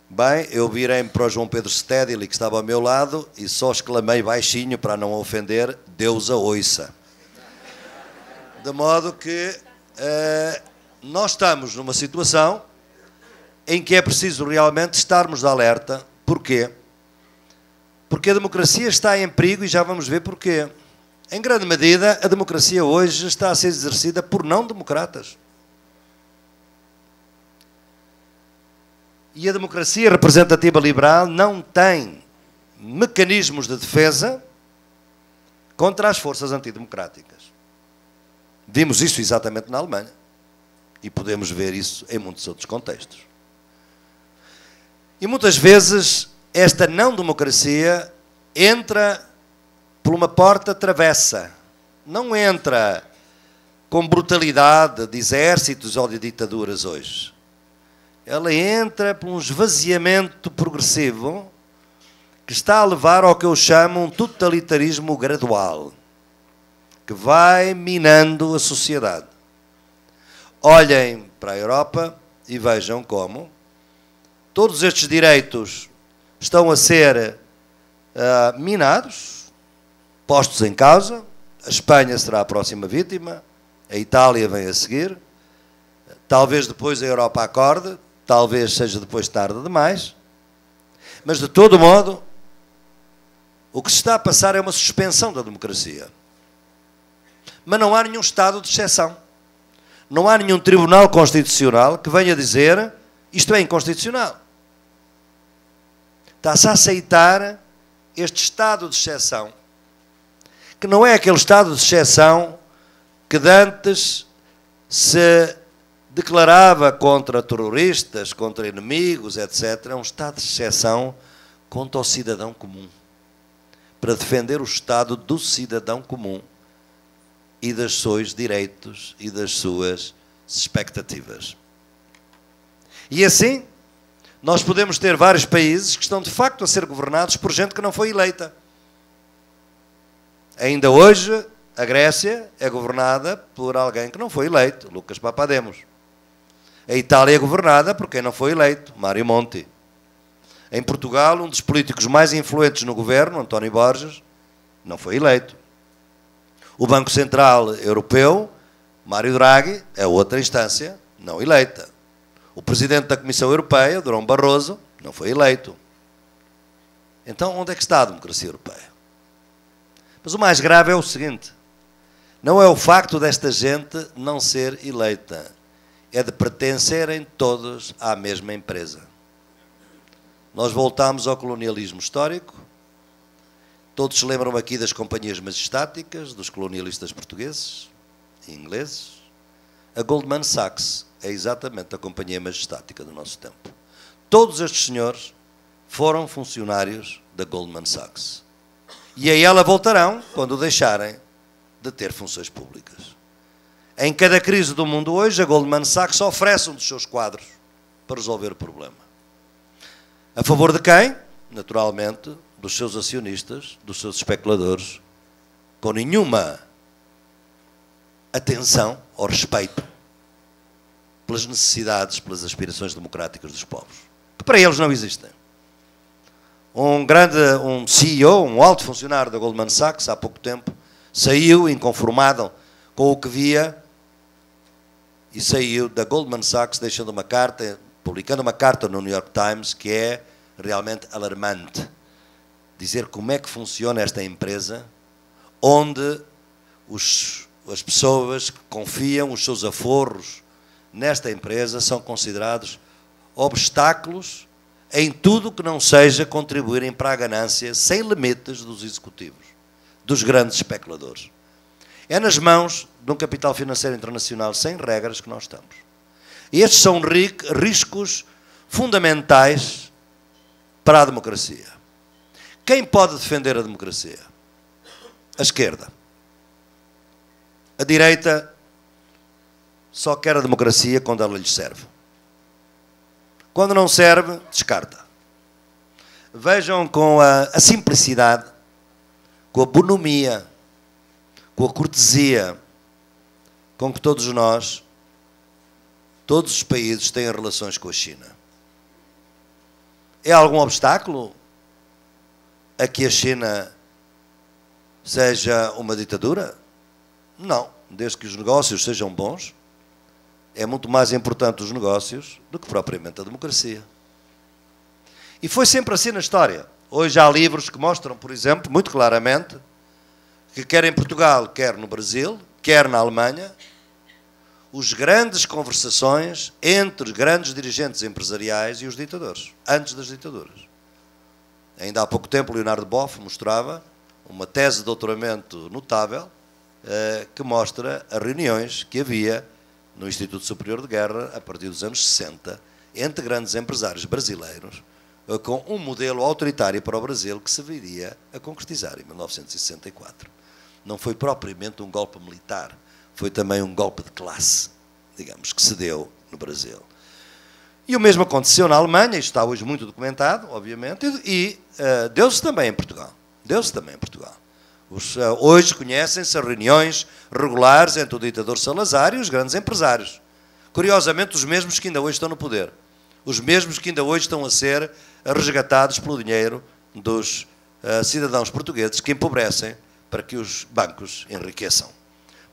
Bem, eu virei-me para o João Pedro Stedili, que estava ao meu lado, e só exclamei baixinho, para não ofender: Deus a ouça. De modo que nós estamos numa situação em que é preciso realmente estarmos de alerta. Porquê? Porque a democracia está em perigo e já vamos ver porquê. Em grande medida, a democracia hoje está a ser exercida por não-democratas. E a democracia representativa liberal não tem mecanismos de defesa contra as forças antidemocráticas. Vimos isso exatamente na Alemanha. E podemos ver isso em muitos outros contextos. E muitas vezes esta não-democracia entra por uma porta travessa. Não entra com brutalidade de exércitos ou de ditaduras hoje. Ela entra por um esvaziamento progressivo que está a levar ao que eu chamo um totalitarismo gradual, que vai minando a sociedade. olhem para a Europa e vejam como todos estes direitos estão a ser minados, postos em causa. A Espanha será a próxima vítima, a Itália vem a seguir, talvez depois a Europa acorde, talvez seja depois tarde demais, mas de todo modo, o que se está a passar é uma suspensão da democracia. Mas não há nenhum estado de exceção. Não há nenhum tribunal constitucional que venha dizer isto é inconstitucional. Está-se a aceitar este estado de exceção, que não é aquele estado de exceção que de antes se declarava contra terroristas, contra inimigos, etc. É um estado de exceção contra o cidadão comum, para defender o estado do cidadão comum e dos seus direitos e das suas expectativas. E assim, nós podemos ter vários países que estão de facto a ser governados por gente que não foi eleita. Ainda hoje, a Grécia é governada por alguém que não foi eleito, Lucas Papademos. A Itália é governada por quem não foi eleito, Mário Monti. Em Portugal, um dos políticos mais influentes no governo, António Borges, não foi eleito. O Banco Central Europeu, Mário Draghi, é outra instância não eleita. O Presidente da Comissão Europeia, Durão Barroso, não foi eleito. Então, onde é que está a democracia europeia? Mas o mais grave é o seguinte, não é o facto desta gente não ser eleita, é de pertencerem todos à mesma empresa. Nós voltamos ao colonialismo histórico, todos se lembram aqui das companhias majestáticas, dos colonialistas portugueses e ingleses. A Goldman Sachs é exatamente a companhia majestática do nosso tempo. Todos estes senhores foram funcionários da Goldman Sachs. E a ela voltarão quando deixarem de ter funções públicas. Em cada crise do mundo hoje, a Goldman Sachs oferece um dos seus quadros para resolver o problema. A favor de quem? Naturalmente, dos seus acionistas, dos seus especuladores, com nenhuma atenção ou respeito pelas necessidades, pelas aspirações democráticas dos povos, que para eles não existem. Um CEO, um alto funcionário da Goldman Sachs, há pouco tempo, saiu inconformado com o que via e saiu da Goldman Sachs deixando uma carta, publicando uma carta no New York Times que é realmente alarmante. Dizer como é que funciona esta empresa onde as pessoas que confiam os seus aforros nesta empresa são considerados obstáculos em tudo que não seja contribuírem para a ganância sem limites dos executivos, dos grandes especuladores. É nas mãos de um capital financeiro internacional sem regras que nós estamos. E estes são riscos fundamentais para a democracia. Quem pode defender a democracia? A esquerda. A direita só quer a democracia quando ela lhes serve. Quando não serve, descarta. Vejam com a simplicidade, com a bonomia, com a cortesia, com que todos nós, todos os países têm relações com a China. É algum obstáculo a que a China seja uma ditadura? Não, desde que os negócios sejam bons. É muito mais importante os negócios do que propriamente a democracia. E foi sempre assim na história. Hoje há livros que mostram, por exemplo, muito claramente, que quer em Portugal, quer no Brasil, quer na Alemanha, as grandes conversações entre os grandes dirigentes empresariais e os ditadores, antes das ditaduras. Ainda há pouco tempo, Leonardo Boff mostrava uma tese de doutoramento notável que mostra as reuniões que havia no Instituto Superior de Guerra, a partir dos anos 60, entre grandes empresários brasileiros, com um modelo autoritário para o Brasil que se viria a concretizar em 1964. Não foi propriamente um golpe militar, foi também um golpe de classe, digamos, que se deu no Brasil. E o mesmo aconteceu na Alemanha, isto está hoje muito documentado, obviamente, e deu-se também em Portugal. Deu-se também em Portugal. Hoje conhecem-se as reuniões regulares entre o ditador Salazar e os grandes empresários. Curiosamente, os mesmos que ainda hoje estão no poder. Os mesmos que ainda hoje estão a ser resgatados pelo dinheiro dos cidadãos portugueses que empobrecem para que os bancos enriqueçam.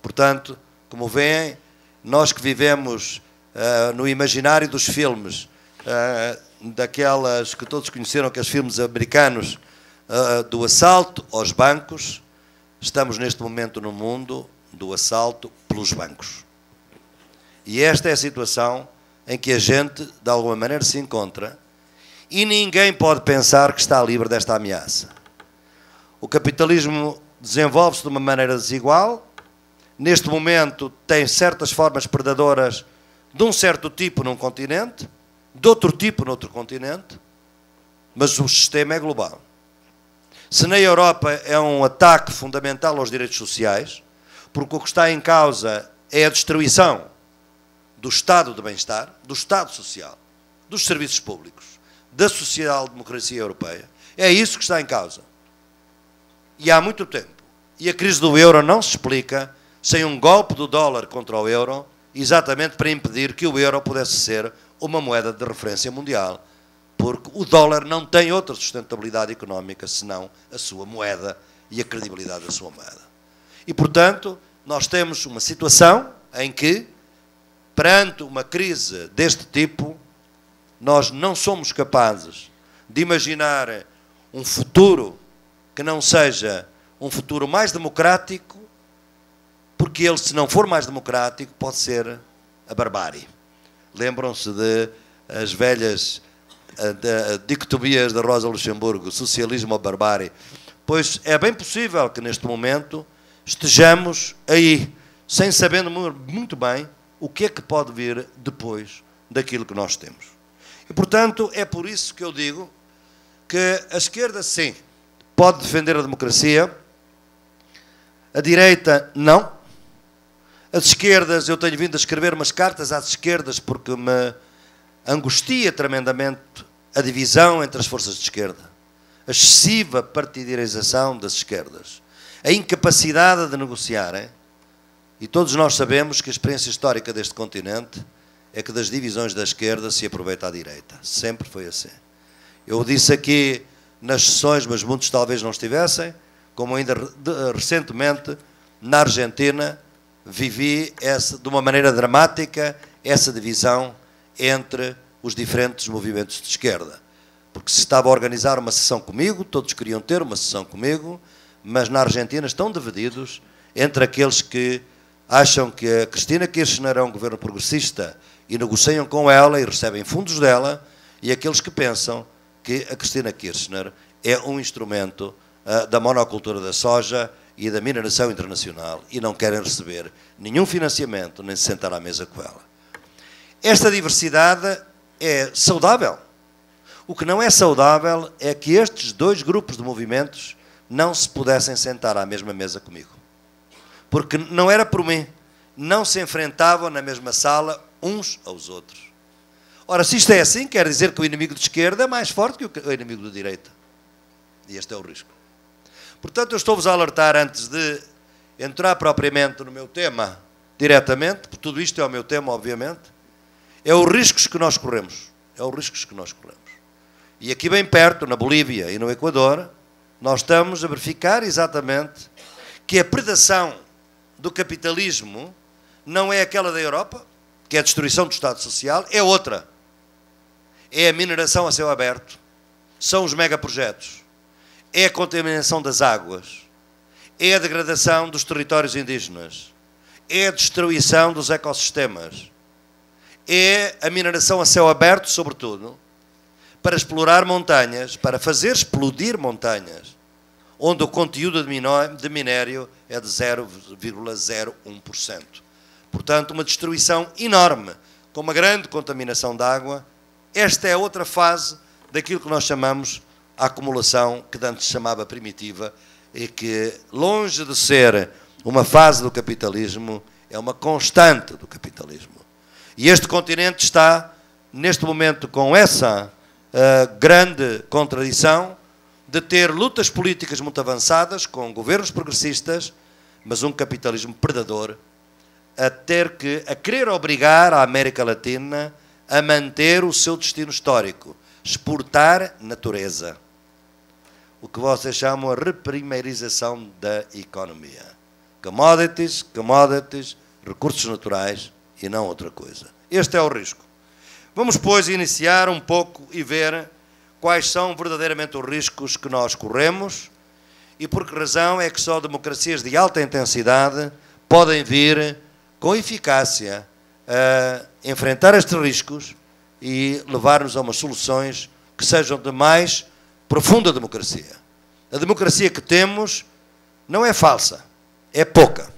Portanto, como veem, nós que vivemos no imaginário dos filmes, daquelas que todos conheceram, aqueles filmes americanos, do assalto aos bancos, estamos neste momento no mundo do assalto pelos bancos. E esta é a situação em que a gente, de alguma maneira, se encontra, e ninguém pode pensar que está livre desta ameaça. O capitalismo desenvolve-se de uma maneira desigual, neste momento tem certas formas predadoras de um certo tipo num continente, de outro tipo noutro continente, mas o sistema é global. Se na Europa é um ataque fundamental aos direitos sociais, porque o que está em causa é a destruição do Estado de bem-estar, do Estado social, dos serviços públicos, da social-democracia europeia, é isso que está em causa. E há muito tempo. E a crise do euro não se explica sem um golpe do dólar contra o euro, exatamente para impedir que o euro pudesse ser uma moeda de referência mundial, porque o dólar não tem outra sustentabilidade económica senão a sua moeda e a credibilidade da sua moeda. E, portanto, nós temos uma situação em que, perante uma crise deste tipo, nós não somos capazes de imaginar um futuro que não seja um futuro mais democrático, porque ele, se não for mais democrático, pode ser a barbárie. Lembram-se das velhas dicotomias da Rosa Luxemburgo, socialismo ou barbárie? Pois é bem possível que neste momento estejamos aí, sem saber muito bem o que é que pode vir depois daquilo que nós temos. E, portanto, é por isso que eu digo que a esquerda, sim, pode defender a democracia, a direita, não. As esquerdas, eu tenho vindo a escrever umas cartas às esquerdas porque me angustia tremendamente a divisão entre as forças de esquerda, a excessiva partidarização das esquerdas, a incapacidade de negociarem, e todos nós sabemos que a experiência histórica deste continente é que das divisões da esquerda se aproveita a direita. Sempre foi assim. Eu disse aqui nas sessões, mas muitos talvez não estivessem, como ainda recentemente na Argentina vivi de uma maneira dramática essa divisão entre os diferentes movimentos de esquerda. Porque se estava a organizar uma sessão comigo, todos queriam ter uma sessão comigo, mas na Argentina estão divididos entre aqueles que acham que a Cristina Kirchner é um governo progressista e negociam com ela e recebem fundos dela, e aqueles que pensam que a Cristina Kirchner é um instrumento da monocultura da soja e da mineração internacional e não querem receber nenhum financiamento nem se sentar à mesa com ela. Esta diversidade é saudável. O que não é saudável é que estes dois grupos de movimentos não se pudessem sentar à mesma mesa comigo. Porque não era por mim. Não se enfrentavam na mesma sala uns aos outros. Ora, se isto é assim, quer dizer que o inimigo de esquerda é mais forte que o inimigo de direita. E este é o risco. Portanto, eu estou-vos a alertar antes de entrar propriamente no meu tema, diretamente, porque tudo isto é o meu tema, obviamente, é os riscos que nós corremos. É os riscos que nós corremos. E aqui bem perto, na Bolívia e no Equador, nós estamos a verificar exatamente que a predação do capitalismo não é aquela da Europa, que é a destruição do Estado Social, é outra. É a mineração a céu aberto, são os megaprojetos, é a contaminação das águas, é a degradação dos territórios indígenas, é a destruição dos ecossistemas, é a mineração a céu aberto, sobretudo, para explorar montanhas, para fazer explodir montanhas, onde o conteúdo de minério é de 0,01%. Portanto, uma destruição enorme, com uma grande contaminação de água. Esta é outra fase daquilo que nós chamamos a acumulação, que antes se chamava primitiva, e que, longe de ser uma fase do capitalismo, é uma constante do capitalismo. E este continente está, neste momento, com essa grande contradição de ter lutas políticas muito avançadas, com governos progressistas, mas um capitalismo predador a querer obrigar a América Latina a manter o seu destino histórico, exportar natureza. O que vocês chamam a reprimarização da economia. Commodities, commodities, recursos naturais e não outra coisa. Este é o risco. Vamos, pois, iniciar um pouco e ver quais são verdadeiramente os riscos que nós corremos e por que razão é que só democracias de alta intensidade podem vir com eficácia a enfrentar estes riscos e levar-nos a umas soluções que sejam de mais profunda democracia. A democracia que temos não é falsa, é pouca.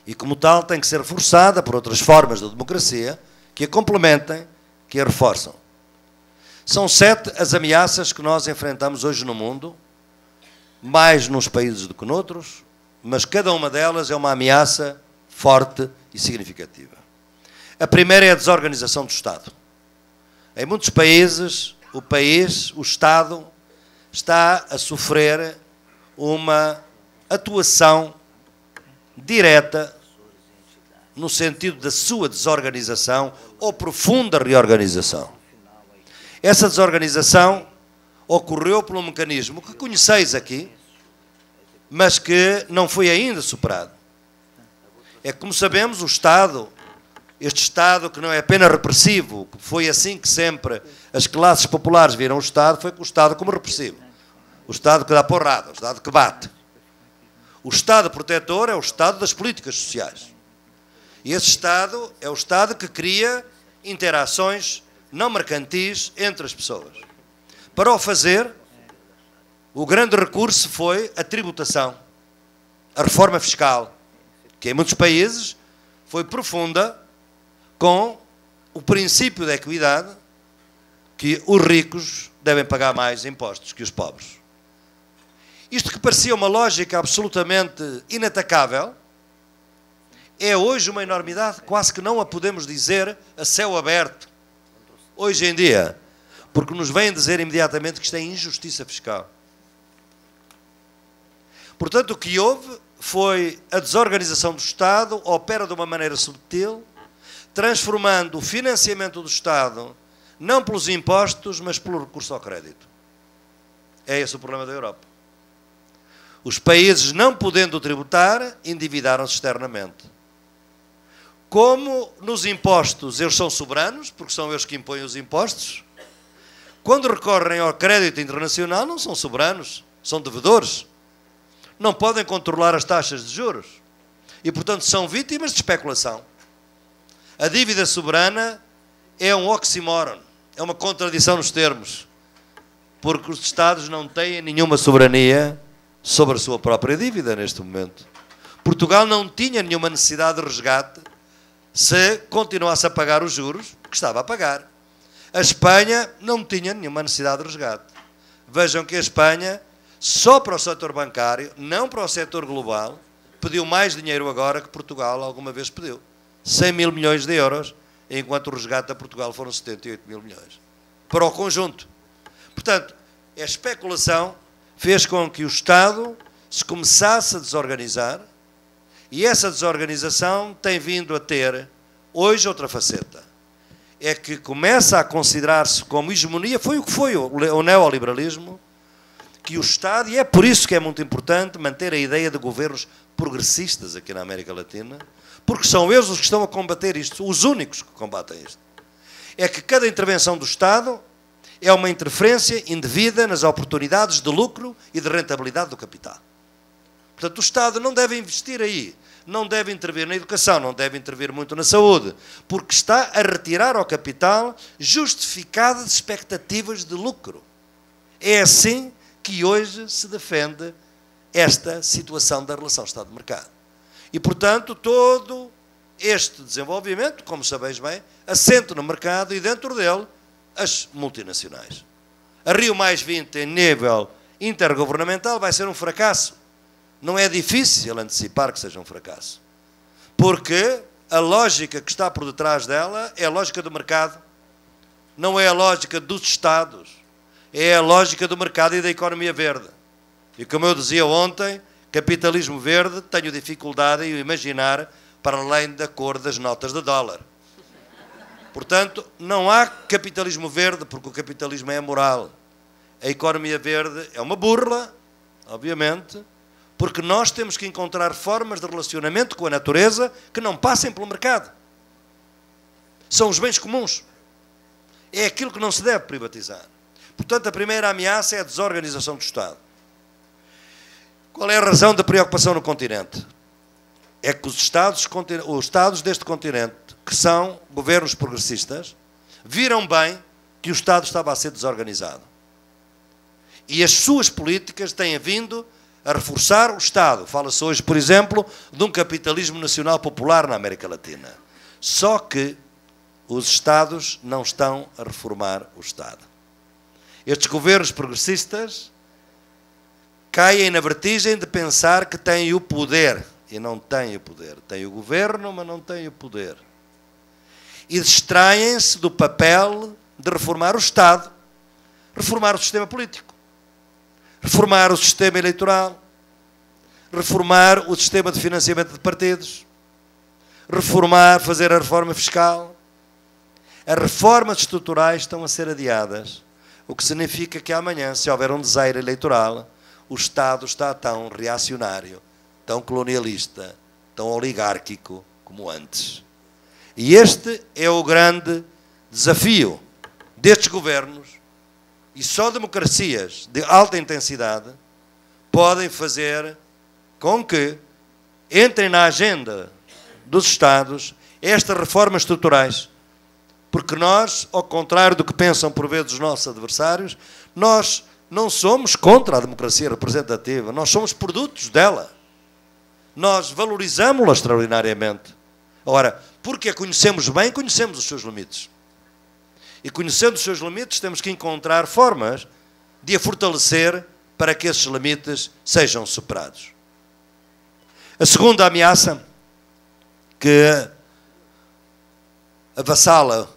E como tal tem que ser reforçada por outras formas de democracia que a complementem, que a reforçam. São 7 as ameaças que nós enfrentamos hoje no mundo, mais nos países do que noutros, mas cada uma delas é uma ameaça forte e significativa. A primeira é a desorganização do Estado. Em muitos países, o Estado, está a sofrer uma atuação direta no sentido da sua desorganização ou profunda reorganização. Essa desorganização ocorreu por um mecanismo que conheceis aqui, mas que não foi ainda superado. É que, como sabemos, o Estado, este Estado que não é apenas repressivo, que foi assim que sempre as classes populares viram o Estado, foi com o Estado como repressivo. O Estado que dá porrada, o Estado que bate. O Estado protetor é o Estado das políticas sociais. E esse Estado é o Estado que cria interações não mercantis entre as pessoas. Para o fazer, o grande recurso foi a tributação, a reforma fiscal, que em muitos países foi profunda com o princípio da equidade, que os ricos devem pagar mais impostos que os pobres. Isto que parecia uma lógica absolutamente inatacável, é hoje uma enormidade, quase que não a podemos dizer a céu aberto, hoje em dia, porque nos vêm dizer imediatamente que isto é injustiça fiscal. Portanto, o que houve foi a desorganização do Estado, opera de uma maneira subtil, transformando o financiamento do Estado não pelos impostos, mas pelo recurso ao crédito. É esse o problema da Europa. Os países, não podendo tributar, endividaram-se externamente. Como nos impostos eles são soberanos, porque são eles que impõem os impostos, quando recorrem ao crédito internacional não são soberanos, são devedores. Não podem controlar as taxas de juros. E, portanto, são vítimas de especulação. A dívida soberana é um oxímoron, é uma contradição nos termos, porque os Estados não têm nenhuma soberania sobre a sua própria dívida neste momento. Portugal não tinha nenhuma necessidade de resgate se continuasse a pagar os juros que estava a pagar. A Espanha não tinha nenhuma necessidade de resgate. Vejam que a Espanha, só para o setor bancário, não para o setor global, pediu mais dinheiro agora que Portugal alguma vez pediu. 100 mil milhões de euros, enquanto o resgate a Portugal foram 78 mil milhões. Para o conjunto. Portanto, a especulação fez com que o Estado se começasse a desorganizar, e essa desorganização tem vindo a ter, hoje, outra faceta. É que começa a considerar-se como hegemonia, foi o que foi o neoliberalismo, que o Estado, e é por isso que é muito importante manter a ideia de governos progressistas aqui na América Latina, porque são eles os que estão a combater isto, os únicos que combatem isto. É que cada intervenção do Estado é uma interferência indevida nas oportunidades de lucro e de rentabilidade do capital. Portanto, o Estado não deve investir aí, não deve intervir na educação, não deve intervir muito na saúde, porque está a retirar ao capital justificadas expectativas de lucro. É assim que hoje se defende esta situação da relação Estado-mercado. E, portanto, todo este desenvolvimento, como sabeis bem, assenta no mercado e dentro dele as multinacionais. A Rio +20 em nível intergovernamental vai ser um fracasso. Não é difícil antecipar que seja um fracasso. Porque a lógica que está por detrás dela é a lógica do mercado. Não é a lógica dos Estados. É a lógica do mercado e da economia verde. E como eu dizia ontem, capitalismo verde, tenho dificuldade em imaginar para além da cor das notas de dólar. Portanto, não há capitalismo verde, porque o capitalismo é moral. A economia verde é uma burla, obviamente, porque nós temos que encontrar formas de relacionamento com a natureza que não passem pelo mercado. São os bens comuns. É aquilo que não se deve privatizar. Portanto, a primeira ameaça é a desorganização do Estado. Qual é a razão da preocupação no continente? É que os Estados deste continente, que são governos progressistas, viram bem que o Estado estava a ser desorganizado. E as suas políticas têm vindo a reforçar o Estado. Fala-se hoje, por exemplo, de um capitalismo nacional popular na América Latina. Só que os Estados não estão a reformar o Estado. Estes governos progressistas caem na vertigem de pensar que têm o poder. E não têm o poder. Têm o governo, mas não têm o poder. E distraem-se do papel de reformar o Estado, reformar o sistema político, reformar o sistema eleitoral, reformar o sistema de financiamento de partidos, fazer a reforma fiscal. As reformas estruturais estão a ser adiadas, o que significa que amanhã, se houver um desaire eleitoral, o Estado está tão reacionário, tão colonialista, tão oligárquico como antes. E este é o grande desafio destes governos, e só democracias de alta intensidade podem fazer com que entrem na agenda dos Estados estas reformas estruturais. Porque nós, ao contrário do que pensam por vezes os nossos adversários, nós não somos contra a democracia representativa, nós somos produtos dela. Nós valorizamos-la extraordinariamente. Ora, porque a conhecemos bem, conhecemos os seus limites. E conhecendo os seus limites, temos que encontrar formas de a fortalecer para que esses limites sejam superados. A segunda ameaça que avassala,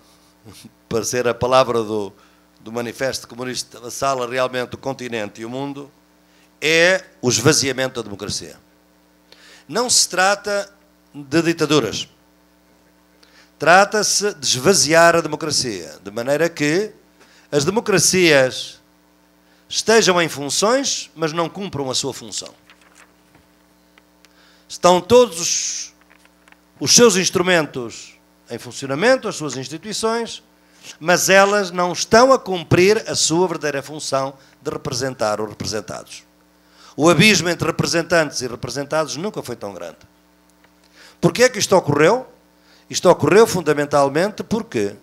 para ser a palavra do Manifesto Comunista, avassala realmente o continente e o mundo, é o esvaziamento da democracia. Não se trata de ditaduras. Trata-se de esvaziar a democracia, de maneira que as democracias estejam em funções, mas não cumpram a sua função. Estão todos os seus instrumentos em funcionamento, as suas instituições, mas elas não estão a cumprir a sua verdadeira função de representar os representados. O abismo entre representantes e representados nunca foi tão grande. Porquê é que isto ocorreu? Isto ocorreu fundamentalmente porque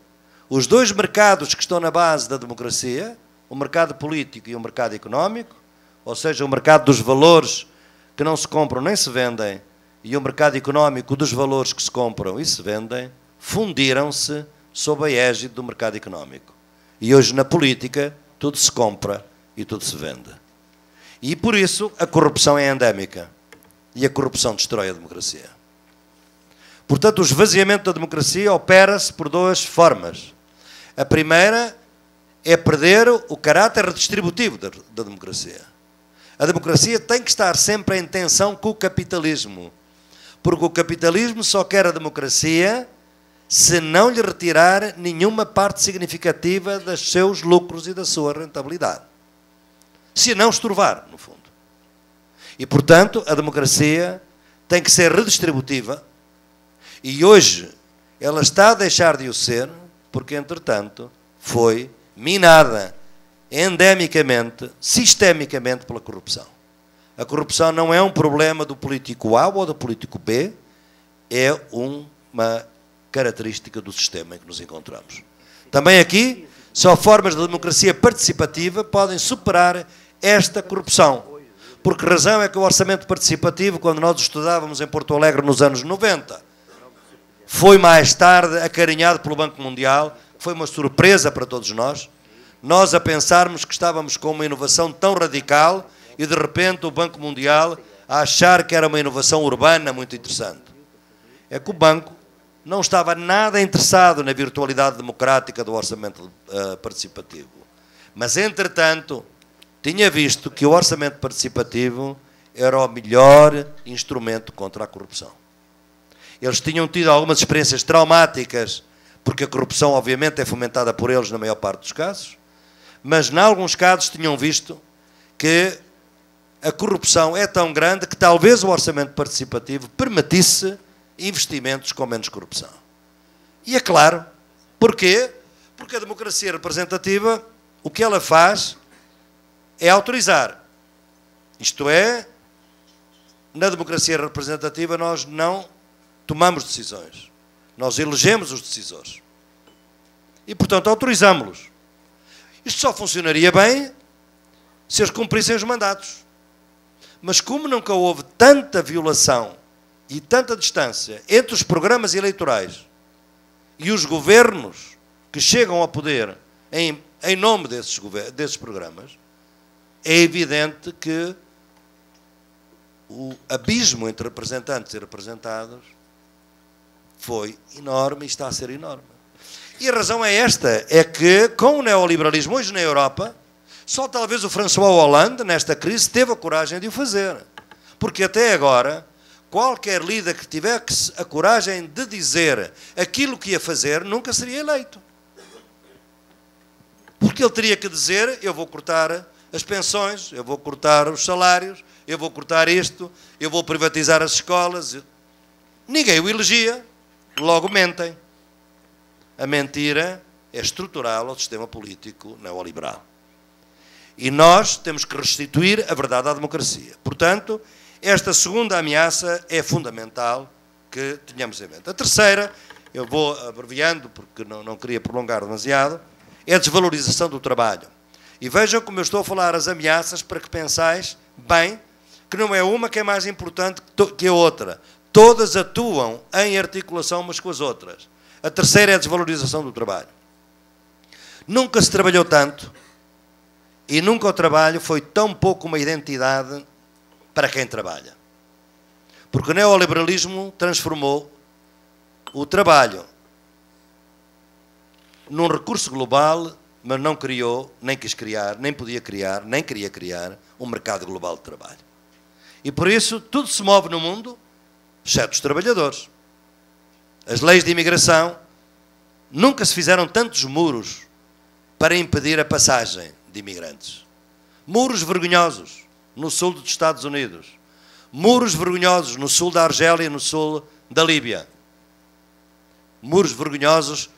os dois mercados que estão na base da democracia, o mercado político e o mercado económico, ou seja, o mercado dos valores que não se compram nem se vendem, e o mercado económico dos valores que se compram e se vendem, fundiram-se sob a égide do mercado económico. E hoje na política tudo se compra e tudo se vende. E por isso a corrupção é endémica. E a corrupção destrói a democracia. Portanto, o esvaziamento da democracia opera-se por duas formas. A primeira é perder o caráter redistributivo da democracia. A democracia tem que estar sempre em tensão com o capitalismo. Porque o capitalismo só quer a democracia se não lhe retirar nenhuma parte significativa dos seus lucros e da sua rentabilidade. Se não estorvar, no fundo. E, portanto, a democracia tem que ser redistributiva e hoje ela está a deixar de o ser porque, entretanto, foi minada endemicamente, sistemicamente pela corrupção. A corrupção não é um problema do político A ou do político B, é uma característica do sistema em que nos encontramos. Também aqui, só formas de democracia participativa podem superar esta corrupção. Por que razão é que o orçamento participativo, quando nós estudávamos em Porto Alegre nos anos 90, foi mais tarde acarinhado pelo Banco Mundial, foi uma surpresa para todos nós a pensarmos que estávamos com uma inovação tão radical e de repente o Banco Mundial a achar que era uma inovação urbana muito interessante. É que o banco não estava nada interessado na virtualidade democrática do orçamento participativo. Mas, entretanto, tinha visto que o orçamento participativo era o melhor instrumento contra a corrupção. Eles tinham tido algumas experiências traumáticas, porque a corrupção, obviamente, é fomentada por eles na maior parte dos casos, mas, em alguns casos, tinham visto que a corrupção é tão grande que talvez o orçamento participativo permitisse investimentos com menos corrupção. E é claro, porquê? Porque a democracia representativa, o que ela faz é autorizar. Isto é, na democracia representativa nós não tomamos decisões. Nós elegemos os decisores. E, portanto, autorizamos-los. Isto só funcionaria bem se eles cumprissem os mandatos. Mas como nunca houve tanta violação e tanta distância entre os programas eleitorais e os governos que chegam ao poder em nome desses programas, é evidente que o abismo entre representantes e representados foi enorme e está a ser enorme. E a razão é esta, é que com o neoliberalismo hoje na Europa, só talvez o François Hollande, nesta crise, teve a coragem de o fazer. Porque até agora, qualquer líder que tivesse a coragem de dizer aquilo que ia fazer, nunca seria eleito. Porque ele teria que dizer, eu vou cortar as pensões, eu vou cortar os salários, eu vou cortar isto, eu vou privatizar as escolas. Ninguém o elegia, logo mentem. A mentira é estrutural ao sistema político neoliberal. E nós temos que restituir a verdade à democracia. Portanto, esta segunda ameaça é fundamental que tenhamos em mente. A terceira, eu vou abreviando porque não queria prolongar demasiado, é a desvalorização do trabalho. E vejam como eu estou a falar as ameaças para que pensais bem que não é uma que é mais importante que a outra. Todas atuam em articulação umas com as outras. A terceira é a desvalorização do trabalho. Nunca se trabalhou tanto e nunca o trabalho foi tão pouco uma identidade para quem trabalha. Porque o neoliberalismo transformou o trabalho num recurso global, mas não criou, nem quis criar, nem podia criar, nem queria criar um mercado global de trabalho. E por isso tudo se move no mundo, exceto os trabalhadores. As leis de imigração, nunca se fizeram tantos muros para impedir a passagem de imigrantes. Muros vergonhosos no sul dos Estados Unidos. Muros vergonhosos no sul da Argélia e no sul da Líbia. Muros vergonhosos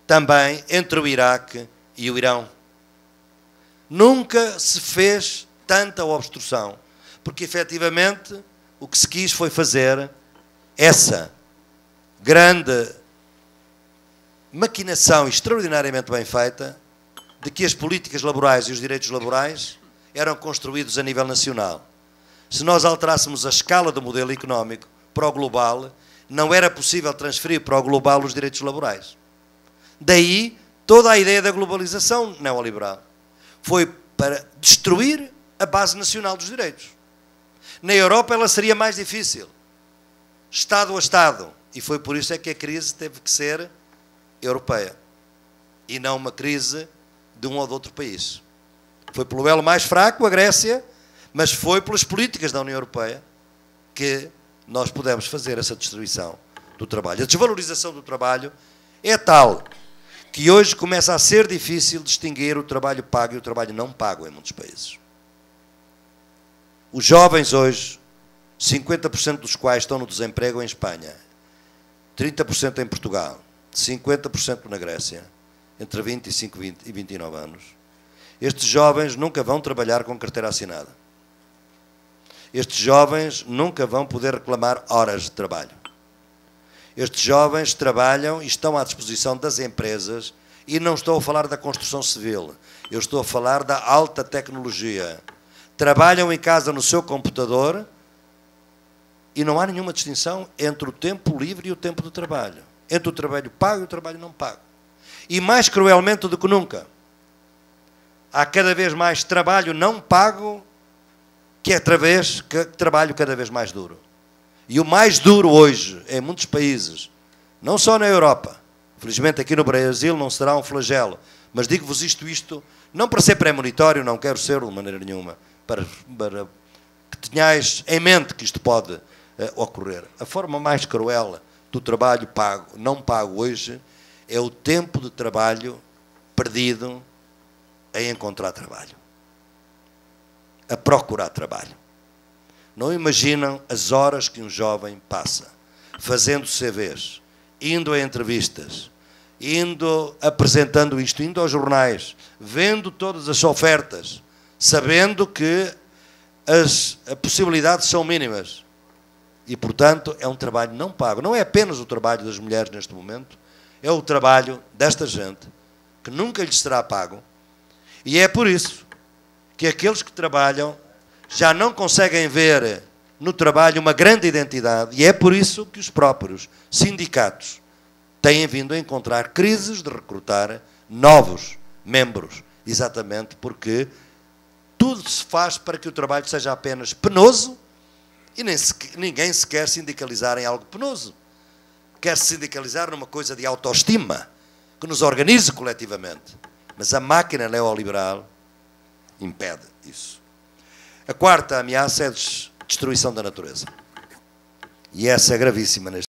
também entre o Iraque e o Irão. Nunca se fez tanta obstrução, porque efetivamente o que se quis foi fazer essa grande maquinação extraordinariamente bem feita de que as políticas laborais e os direitos laborais eram construídos a nível nacional. Se nós alterássemos a escala do modelo económico para o global, não era possível transferir para o global os direitos laborais. Daí toda a ideia da globalização neoliberal. Foi para destruir a base nacional dos direitos. Na Europa ela seria mais difícil, Estado a Estado, e foi por isso é que a crise teve que ser europeia e não uma crise de um ou de outro país. Foi pelo elo mais fraco, a Grécia, mas foi pelas políticas da União Europeia que nós pudemos fazer essa destruição do trabalho. A desvalorização do trabalho é tal que hoje começa a ser difícil distinguir o trabalho pago e o trabalho não pago em muitos países. Os jovens hoje, 50% dos quais estão no desemprego em Espanha, 30% em Portugal, 50% na Grécia, entre 25 e 29 anos. Estes jovens nunca vão trabalhar com carteira assinada. Estes jovens nunca vão poder reclamar horas de trabalho. Estes jovens trabalham e estão à disposição das empresas, e não estou a falar da construção civil, eu estou a falar da alta tecnologia. Trabalham em casa no seu computador e não há nenhuma distinção entre o tempo livre e o tempo de trabalho, entre o trabalho pago e o trabalho não pago. E mais cruelmente do que nunca, há cada vez mais trabalho não pago, que é trabalho cada vez mais duro. E o mais duro hoje, em muitos países, não só na Europa, felizmente aqui no Brasil não será um flagelo, mas digo-vos isto não para ser premonitório, não quero ser de maneira nenhuma, para que tenhais em mente que isto pode ocorrer. A forma mais cruel do trabalho pago, não pago hoje, é o tempo de trabalho perdido a encontrar trabalho, a procurar trabalho. Não imaginam as horas que um jovem passa fazendo CVs, indo a entrevistas, apresentando isto, indo aos jornais, vendo todas as ofertas, sabendo que as possibilidades são mínimas. E, portanto, é um trabalho não pago. Não é apenas o trabalho das mulheres neste momento, é o trabalho desta gente, que nunca lhes será pago. E é por isso que aqueles que trabalham já não conseguem ver no trabalho uma grande identidade, e é por isso que os próprios sindicatos têm vindo a encontrar crises de recrutar novos membros, exatamente porque tudo se faz para que o trabalho seja apenas penoso e ninguém se quer sindicalizar em algo penoso. Quer-se sindicalizar numa coisa de autoestima, que nos organize coletivamente. Mas a máquina neoliberal impede isso. A quarta ameaça é a destruição da natureza. E essa é gravíssima neste